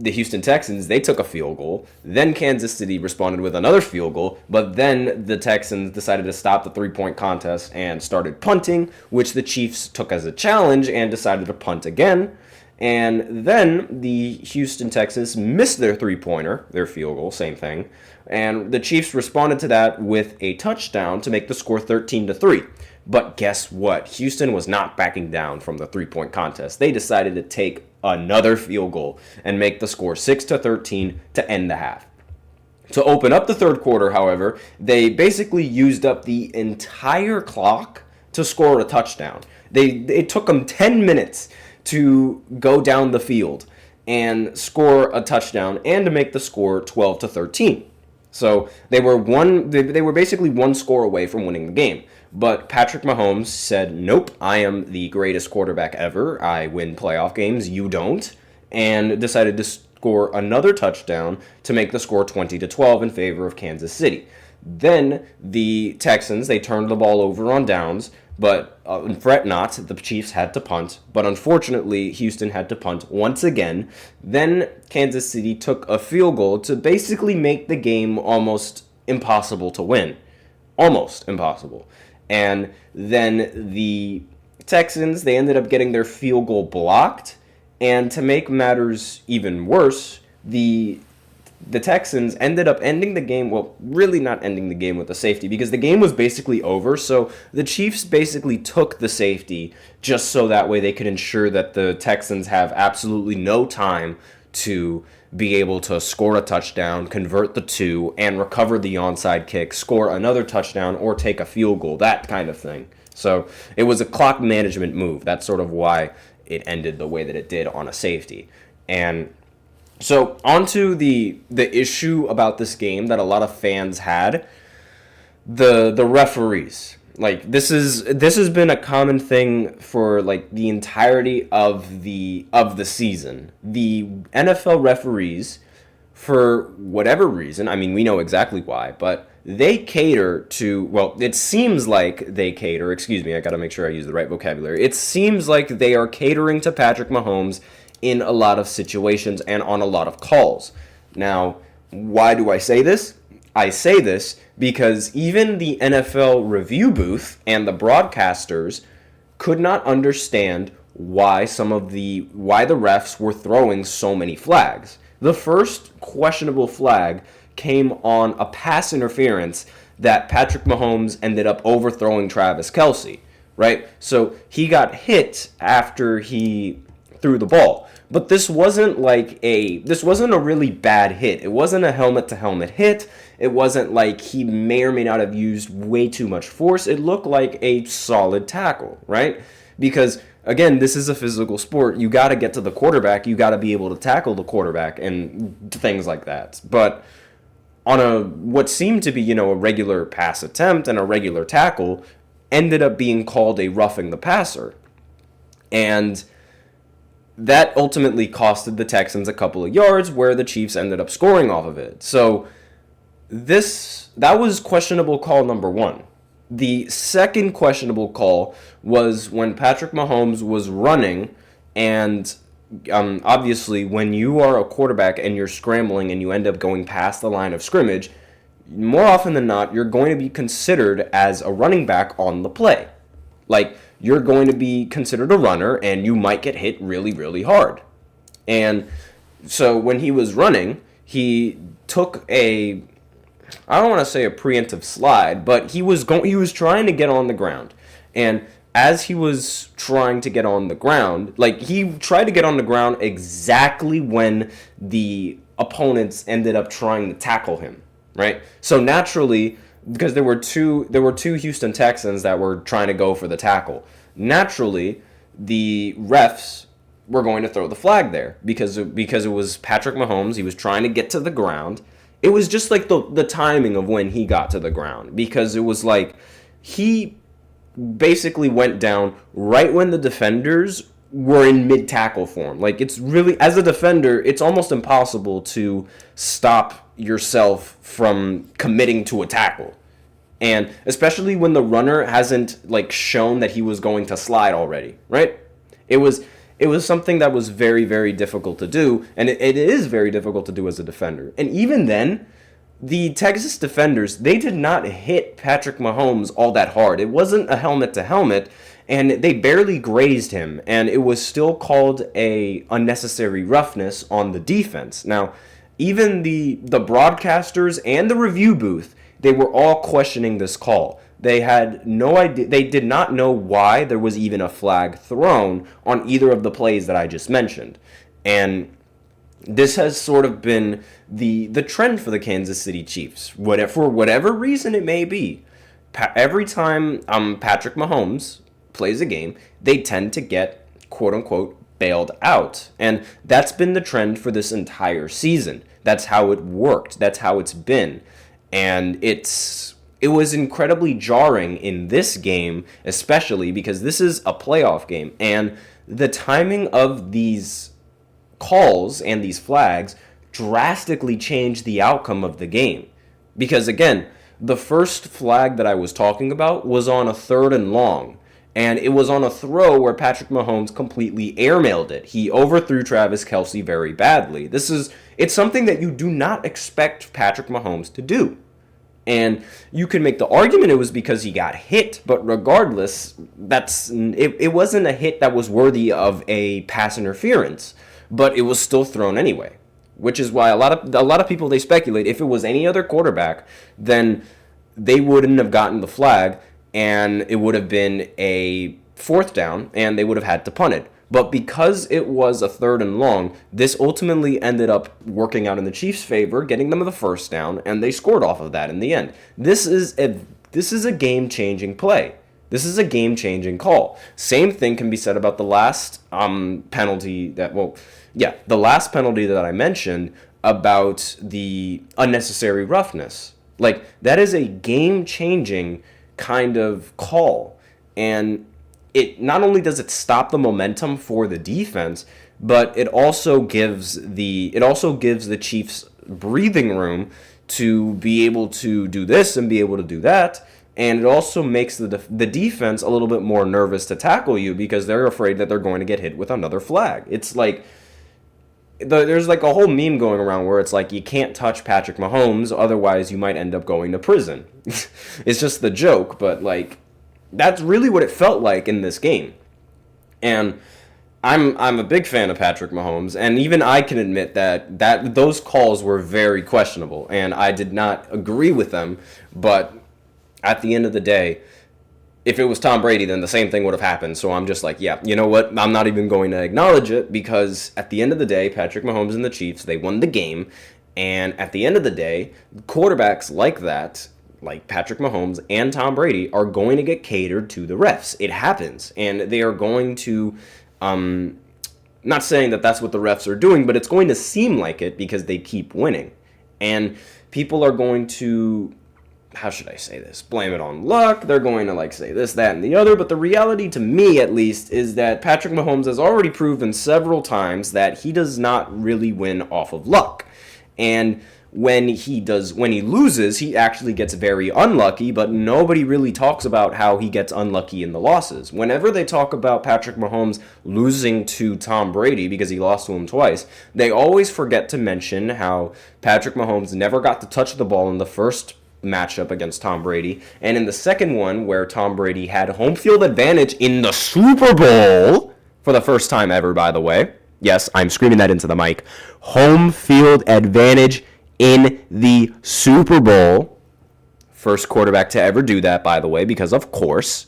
Houston Texans, they took a field goal. Then Kansas City responded with another field goal. But then the Texans decided to stop the 3-point contest and started punting, which the Chiefs took as a challenge and decided to punt again. And then the Houston Texans missed their 3-pointer, their field goal, same thing. And the Chiefs responded to that with a touchdown to make the score 13-3. But guess what? Houston was not backing down from the 3-point contest. They decided to take another field goal and make the score 6-13 to end the half. To open up the third quarter, however, they basically used up the entire clock to score a touchdown. It took them 10 minutes to go down the field and score a touchdown and to make the score 12-13. So they were basically one score away from winning the game. But Patrick Mahomes said, nope, I am the greatest quarterback ever. I win playoff games, you don't. And decided to score another touchdown to make the score 20-12 in favor of Kansas City. Then the Texans, they turned the ball over on downs, but fret not, the Chiefs had to punt. But unfortunately, Houston had to punt once again. Then Kansas City took a field goal to basically make the game almost impossible to win. Almost impossible. And then the Texans, they ended up getting their field goal blocked. And to make matters even worse, the Texans ended up ending the game, well, really not ending the game with a safety because the game was basically over. So the Chiefs basically took the safety just so that way they could ensure that the Texans have absolutely no time to be able to score a touchdown, convert the 2, and recover the onside kick, score another touchdown, or take a field goal, that kind of thing. So it was a clock management move. That's sort of why it ended the way that it did on a safety. And so onto the issue about this game that a lot of fans had, the referees. Like this has been a common thing for like the entirety of the season. The NFL referees, for whatever reason, I mean we know exactly why, but they cater to, well, it seems like they cater, excuse me, I gotta make sure I use the right vocabulary. It seems like they are catering to Patrick Mahomes in a lot of situations and on a lot of calls. Now, why do I say this? I say this because even the NFL review booth and the broadcasters could not understand why the refs were throwing so many flags. The first questionable flag came on a pass interference that Patrick Mahomes ended up overthrowing Travis Kelce, right? So he got hit after he threw the ball. But this wasn't a really bad hit. It wasn't a helmet-to-helmet hit. It wasn't like he may or may not have used way too much force. It looked like a solid tackle, right? Because, again, this is a physical sport. You got to get to the quarterback. You got to be able to tackle the quarterback and things like that. But on what seemed to be, a regular pass attempt and a regular tackle, ended up being called a roughing the passer. And that ultimately costed the Texans a couple of yards where the Chiefs ended up scoring off of it. So that was questionable call number 1. The second questionable call was when Patrick Mahomes was running, and obviously when you are a quarterback and you're scrambling and you end up going past the line of scrimmage, more often than not, you're going to be considered as a running back on the play. Like, you're going to be considered a runner, and you might get hit really, really hard. And So when he was running, he took I don't want to say a preemptive slide, but he was trying to get on the ground. And as he was trying to get on the ground, like, he tried to get on the ground exactly when the opponents ended up trying to tackle him, right? So naturally, because there were two Houston Texans that were trying to go for the tackle, naturally the refs were going to throw the flag there because it was Patrick Mahomes. He was trying to get to the ground. It was just like the timing of when he got to the ground, because it was like he basically went down right when the defenders were in mid-tackle form. Like, it's really, as a defender, it's almost impossible to stop yourself from committing to a tackle. And especially when the runner hasn't, like, shown that he was going to slide already, right? It was something that was very, very difficult to do, and it is very difficult to do as a defender. And even then, the Texas defenders, they did not hit Patrick Mahomes all that hard. It wasn't a helmet-to-helmet, and they barely grazed him, and it was still called a unnecessary roughness on the defense. Now, even the broadcasters and the review booth, they were all questioning this call. They had no idea. They did not know why there was even a flag thrown on either of the plays that I just mentioned. And this has sort of been the trend for the Kansas City Chiefs. For whatever reason it may be, every time Patrick Mahomes plays a game, they tend to get, quote-unquote, bailed out. And that's been the trend for this entire season. That's how it worked. That's how it's been. And it was incredibly jarring in this game, especially because this is a playoff game. And the timing of these calls and these flags drastically changed the outcome of the game. Because, again, the first flag that I was talking about was on a 3rd and long. And it was on a throw where Patrick Mahomes completely airmailed it. He overthrew Travis Kelce very badly. It's something that you do not expect Patrick Mahomes to do. And you can make the argument it was because he got hit, but regardless, it wasn't a hit that was worthy of a pass interference, but it was still thrown anyway. Which is why a lot of people, they speculate if it was any other quarterback, then they wouldn't have gotten the flag, and it would have been a 4th down, and they would have had to punt it. But because it was a 3rd and long, this ultimately ended up working out in the Chiefs' favor, getting them the 1st down, and they scored off of that in the end. This is a game-changing play. This is a game-changing call. Same thing can be said about the last penalty the last penalty that I mentioned about the unnecessary roughness. Like, that is a game-changing kind of call. And it not only does it stop the momentum for the defense, but it also gives the Chiefs breathing room to be able to do this and be able to do that. And it also makes the defense a little bit more nervous to tackle you because they're afraid that they're going to get hit with another flag. It's like there's like a whole meme going around where it's like you can't touch Patrick Mahomes, otherwise you might end up going to prison. It's just the joke, but like that's really what it felt like in this game. And I'm a big fan of Patrick Mahomes, and even I can admit that those calls were very questionable, and I did not agree with them, but at the end of the day, if it was Tom Brady, then the same thing would have happened. So I'm just like, yeah, you know what? I'm not even going to acknowledge it because at the end of the day, Patrick Mahomes and the Chiefs, they won the game. And at the end of the day, quarterbacks like that, like Patrick Mahomes and Tom Brady, are going to get catered to the refs. It happens. And they are going to, not saying that that's what the refs are doing, but it's going to seem like it because they keep winning. And people are going to, how should I say this? Blame it on luck. They're going to say this, that, and the other. But the reality, to me at least, is that Patrick Mahomes has already proven several times that he does not really win off of luck. And when he loses, he actually gets very unlucky, but nobody really talks about how he gets unlucky in the losses. Whenever they talk about Patrick Mahomes losing to Tom Brady because he lost to him twice, they always forget to mention how Patrick Mahomes never got to touch the ball in the first matchup against Tom Brady, and in the second one where Tom Brady had home field advantage in the Super Bowl for the first time ever, by the way, Yes, I'm screaming that into the mic. Home field advantage in the Super Bowl. First quarterback to ever do that, by the way, because of course,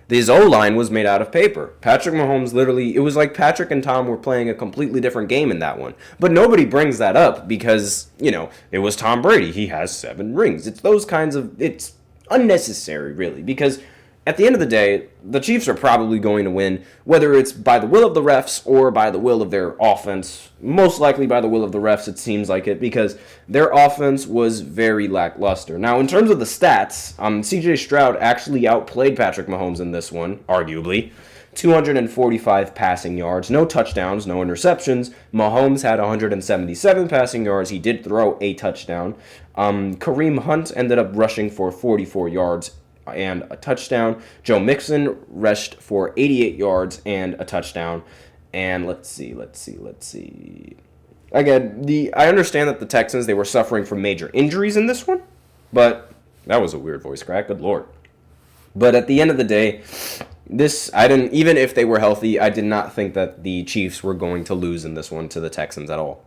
his O-line was made out of paper. Patrick Mahomes literally, it was like Patrick and Tom were playing a completely different game in that one. But nobody brings that up because, it was Tom Brady. He has 7 rings. It's those kinds of, it's unnecessary, really, because at the end of the day, the Chiefs are probably going to win, whether it's by the will of the refs or by the will of their offense. Most likely by the will of the refs, it seems like it, because their offense was very lackluster. Now, in terms of the stats, C.J. Stroud actually outplayed Patrick Mahomes in this one, arguably. 245 passing yards, no touchdowns, no interceptions. Mahomes had 177 passing yards. He did throw a touchdown. Kareem Hunt ended up rushing for 44 yards and a touchdown. Joe Mixon rushed for 88 yards and a touchdown. And let's see. Again, I understand that the Texans, they were suffering from major injuries in this one, but that was a weird voice crack, good lord. But at the end of the day, even if they were healthy, I did not think that the Chiefs were going to lose in this one to the Texans at all.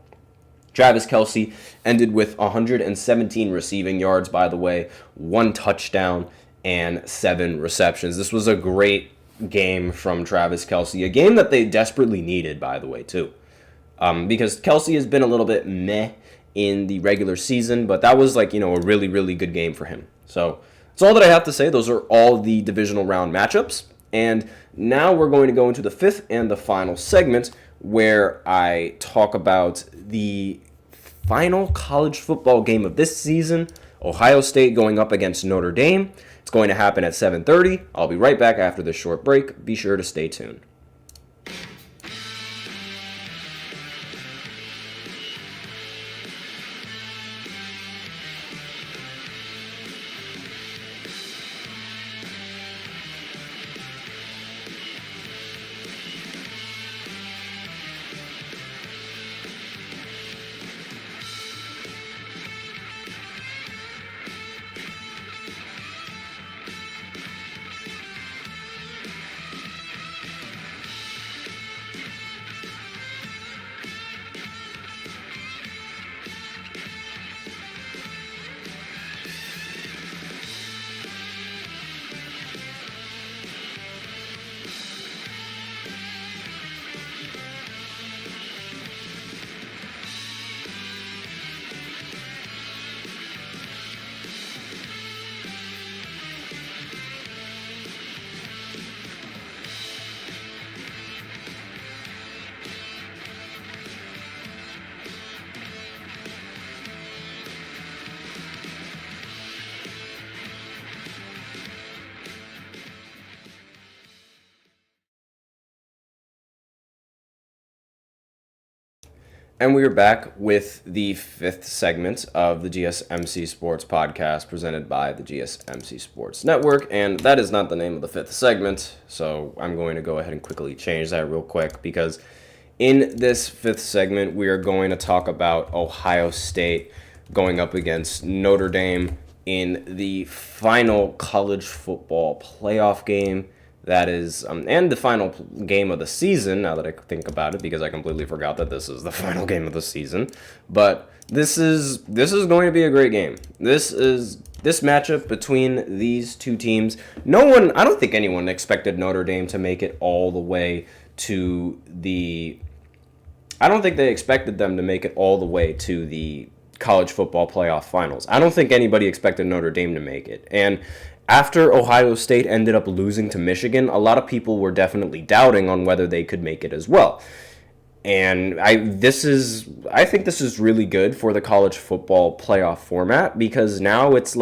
Travis Kelce ended with 117 receiving yards, by the way, 1 touchdown, and 7 receptions. This was a great game from Travis Kelce, a game that they desperately needed, by the way, too. Because Kelce has been a little bit meh in the regular season, but that was a really, really good game for him. So that's all that I have to say. Those are all the divisional round matchups. And now we're going to go into the 5th and the final segment where I talk about the final college football game of this season, Ohio State going up against Notre Dame. It's going to happen at 7:30. I'll be right back after this short break. Be sure to stay tuned. And we are back with the 5th segment of the GSMC Sports Podcast presented by the GSMC Sports Network. And that is not the name of the 5th segment, so I'm going to go ahead and quickly change that real quick, because in this 5th segment, we are going to talk about Ohio State going up against Notre Dame in the final college football playoff game. That is, and the final game of the season, now that I think about it, because I completely forgot that this is the final game of the season. But this is going to be a great game. This matchup between these two teams. I don't think anyone expected Notre Dame to make it all the way to the, I don't think they expected them to make it all the way to the college football playoff finals. I don't think anybody expected Notre Dame to make it. And after Ohio State ended up losing to Michigan, a lot of people were definitely doubting on whether they could make it as well. And I think this is really good for the college football playoff format, because now it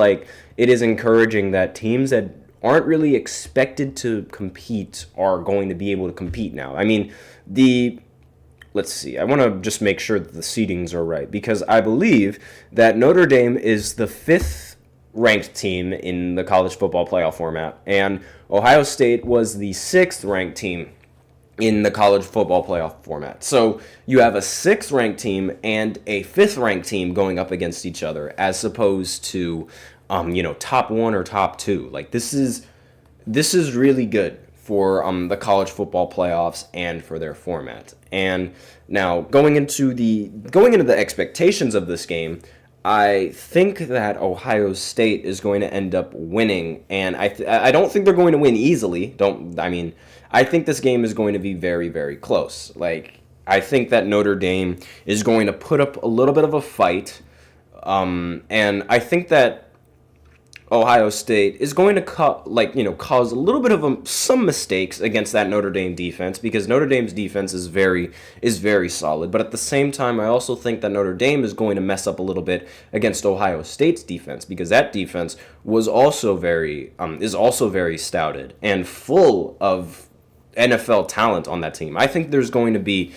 is encouraging that teams that aren't really expected to compete are going to be able to compete now. I mean, let's see, I want to just make sure that the seedings are right, because I believe that Notre Dame is the 5th ranked team in the college football playoff format, and Ohio State was the 6th ranked team in the college football playoff format. So you have a 6th ranked team and a 5th ranked team going up against each other, as opposed to top 1 or top 2. This is really good for the college football playoffs and for their format. And now going into the expectations of this game, I think that Ohio State is going to end up winning, and I don't think they're going to win easily. I think this game is going to be very, very close. Like, I think that Notre Dame is going to put up a little bit of a fight, and I think that Ohio State is going to cause a little bit of some mistakes against that Notre Dame defense, because Notre Dame's defense is very solid. But at the same time, I also think that Notre Dame is going to mess up a little bit against Ohio State's defense, because that defense is also very stouted and full of NFL talent on that team. I think there's going to be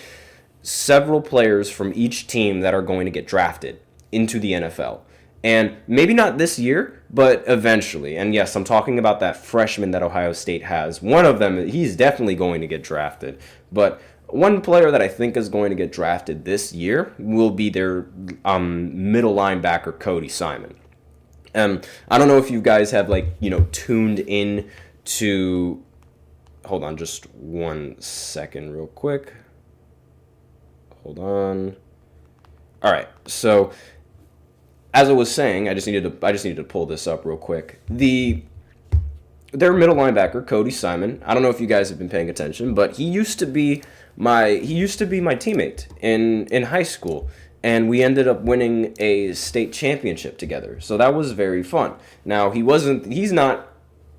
several players from each team that are going to get drafted into the NFL. And maybe not this year, but eventually. And yes, I'm talking about that freshman that Ohio State has. One of them, he's definitely going to get drafted. But one player that I think is going to get drafted this year will be their middle linebacker, Cody Simon. I don't know if you guys have tuned in to... Hold on just 1 second real quick. Hold on. All right, so... As I was saying, I just needed to pull this up real quick. Their middle linebacker, Cody Simon. I don't know if you guys have been paying attention, but he used to be my teammate in high school, and we ended up winning a state championship together. So that was very fun. Now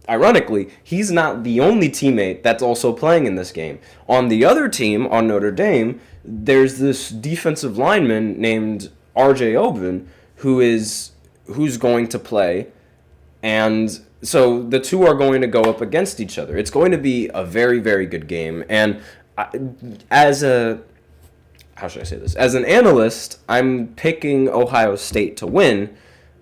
ironically, he's not the only teammate that's also playing in this game. On the other team, on Notre Dame, there's this defensive lineman named JioSaavn, who's going to play, and so the two are going to go up against each other. It's going to be a very, very good game, and as an analyst, I'm picking Ohio State to win.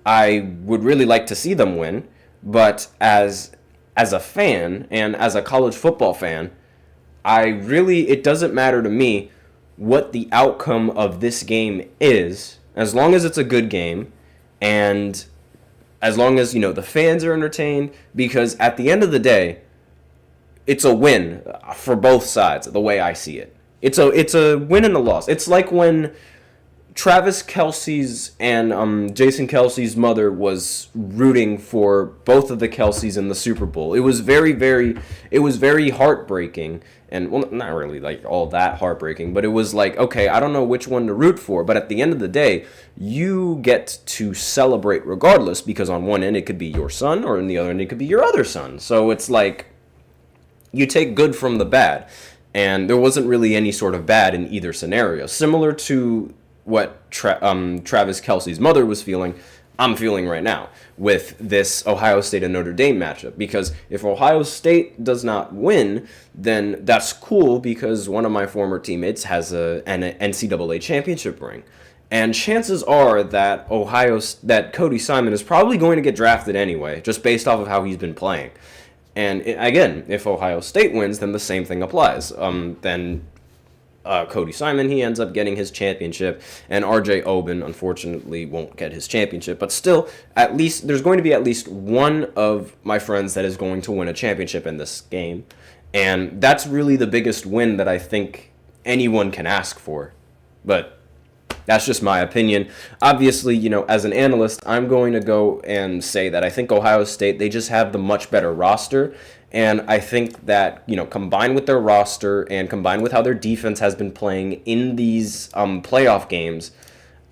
I would really like to see them win, but as a fan and as a college football fan, it doesn't matter to me what the outcome of this game is, as long as it's a good game, and as long as, the fans are entertained, because at the end of the day, it's a win for both sides, the way I see it. It's a win and a loss. It's like when Travis Kelce's and Jason Kelce's mother was rooting for both of the Kelce's in the Super Bowl. It was very heartbreaking. And, well, not really, all that heartbreaking, but it was okay, I don't know which one to root for, but at the end of the day, you get to celebrate regardless, because on one end it could be your son, or on the other end it could be your other son. So it's you take good from the bad, and there wasn't really any sort of bad in either scenario. Similar to what Travis Kelce's mother was feeling, I'm feeling right now with this Ohio State and Notre Dame matchup. Because if Ohio State does not win, then that's cool, because one of my former teammates has an NCAA championship ring. And chances are that Cody Simon is probably going to get drafted anyway, just based off of how he's been playing. And again, if Ohio State wins, then the same thing applies. Then Cody Simon, he ends up getting his championship, and JioSaavn, unfortunately, won't get his championship. But still, at least there's going to be at least one of my friends that is going to win a championship in this game, and that's really the biggest win that I think anyone can ask for. But that's just my opinion. Obviously, as an analyst, I'm going to go and say that I think Ohio State, they just have the much better roster. And I think that, combined with their roster and combined with how their defense has been playing in these playoff games,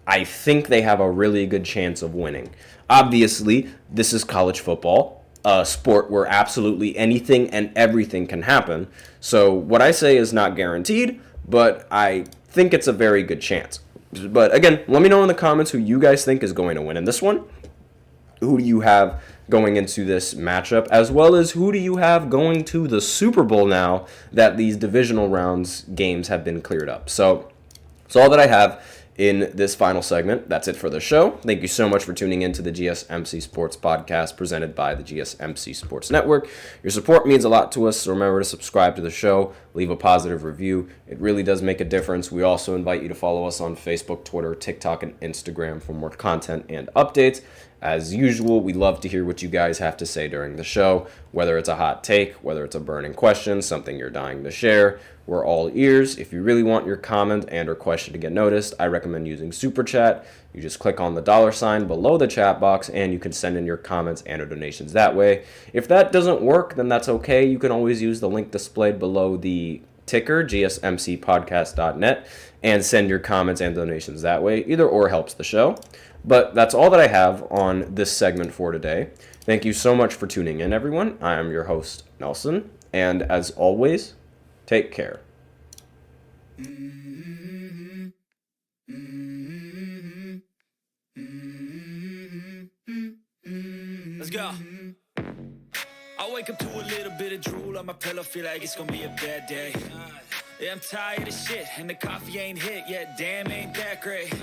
I think they have a really good chance of winning. Obviously, this is college football, a sport where absolutely anything and everything can happen. So what I say is not guaranteed, but I think it's a very good chance. But again, let me know in the comments who you guys think is going to win in this one. Who do you have going into this matchup, as well as who do you have going to the Super Bowl now that these divisional rounds games have been cleared up? So that's all that I have in this final segment. That's it for the show. Thank you so much for tuning in to the GSMC Sports Podcast presented by the GSMC Sports Network. Your support means a lot to us, so remember to subscribe to the show, leave a positive review. It really does make a difference. We also invite you to follow us on Facebook, Twitter, TikTok, and Instagram for more content and updates. As usual, we love to hear what you guys have to say during the show, whether it's a hot take, whether it's a burning question, something you're dying to share. We're all ears. If you really want your comment and or question to get noticed, I recommend using Super Chat. You just click on the $ below the chat box and you can send in your comments and or donations that way. If that doesn't work, then that's okay. You can always use the link displayed below the ticker, gsmcpodcast.net, and send your comments and donations that way. Either or helps the show. But that's all that I have on this segment for today. Thank you so much for tuning in, everyone. I am your host, Nelson, and as always, take care. Let's go. I wake up to a little bit of drool on my pillow, feel like it's gonna be a bad day. Yeah, I'm tired of shit, and the coffee ain't hit yet, damn, ain't that great.